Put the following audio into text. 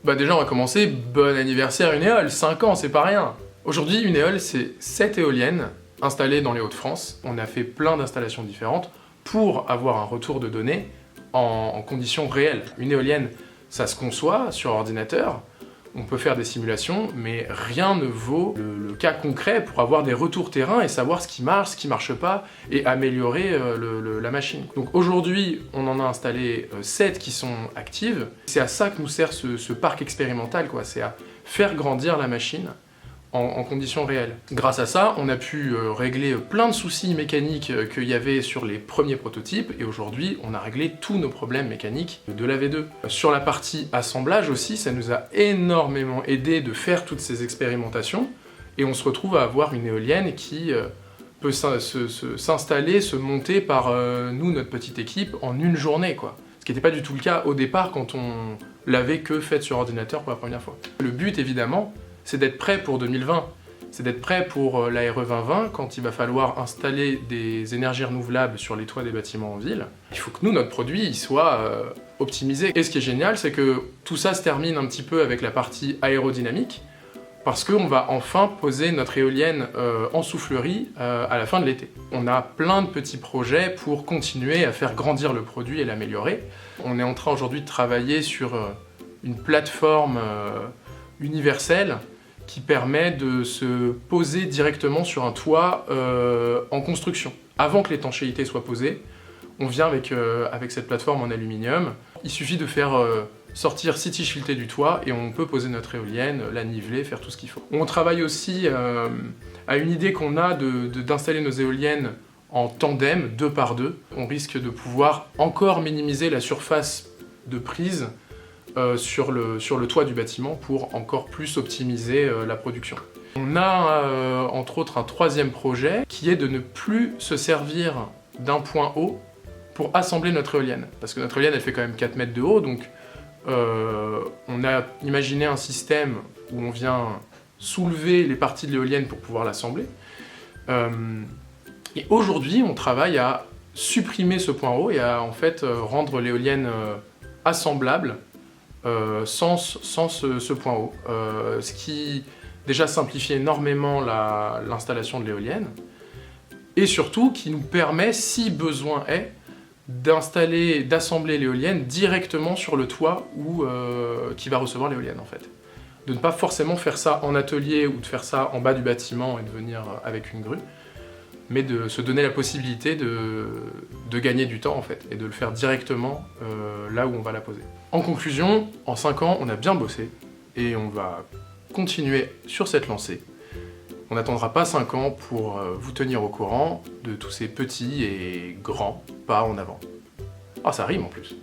Bah déjà on va commencer, bon anniversaire Unéole, 5 ans c'est pas rien. Aujourd'hui Unéole c'est 7 éoliennes installées dans les Hauts-de-France. On a fait plein d'installations différentes pour avoir un retour de données en conditions réelles. Une éolienne ça se conçoit sur ordinateur, on peut faire des simulations, mais rien ne vaut le cas concret pour avoir des retours terrain et savoir ce qui marche pas, et améliorer la machine. Donc aujourd'hui, on en a installé 7 qui sont actives. C'est à ça que nous sert ce parc expérimental, quoi. C'est à faire grandir la machine en conditions réelles. Grâce à ça, on a pu régler plein de soucis mécaniques qu'il y avait sur les premiers prototypes, et aujourd'hui, on a réglé tous nos problèmes mécaniques de la V2. Sur la partie assemblage aussi, ça nous a énormément aidé de faire toutes ces expérimentations, et on se retrouve à avoir une éolienne qui peut s'installer, se monter par nous, notre petite équipe, en une journée, quoi. Ce qui n'était pas du tout le cas au départ quand on l'avait que faite sur ordinateur pour la première fois. Le but, évidemment, c'est d'être prêt pour 2020, c'est d'être prêt pour la RE 2020 quand il va falloir installer des énergies renouvelables sur les toits des bâtiments en ville. Il faut que nous, notre produit, il soit optimisé. Et ce qui est génial, c'est que tout ça se termine un petit peu avec la partie aérodynamique, parce qu'on va enfin poser notre éolienne en soufflerie à la fin de l'été. On a plein de petits projets pour continuer à faire grandir le produit et l'améliorer. On est en train aujourd'hui de travailler sur une plateforme universelle qui permet de se poser directement sur un toit en construction. Avant que l'étanchéité soit posée, on vient avec cette plateforme en aluminium. Il suffit de faire sortir 6 tiges filetées du toit et on peut poser notre éolienne, la niveler, faire tout ce qu'il faut. On travaille aussi à une idée qu'on a d'installer nos éoliennes en tandem, 2 par 2. On risque de pouvoir encore minimiser la surface de prise sur le toit du bâtiment pour encore plus optimiser la production. On a entre autres un 3e projet qui est de ne plus se servir d'un point haut pour assembler notre éolienne. Parce que notre éolienne elle fait quand même 4 mètres de haut, donc on a imaginé un système où on vient soulever les parties de l'éolienne pour pouvoir l'assembler. Et aujourd'hui on travaille à supprimer ce point haut et à en fait rendre l'éolienne assemblable sans ce point haut, ce qui déjà simplifie énormément l'installation de l'éolienne, et surtout qui nous permet, si besoin est, d'assembler l'éolienne directement sur le toit qui va recevoir l'éolienne en fait. De ne pas forcément faire ça en atelier ou de faire ça en bas du bâtiment et de venir avec une grue, mais de se donner la possibilité de gagner du temps en fait, et de le faire directement là où on va la poser. En conclusion, en 5 ans, on a bien bossé, et on va continuer sur cette lancée. On n'attendra pas 5 ans pour vous tenir au courant de tous ces petits et grands pas en avant. Ah, ça rime en plus.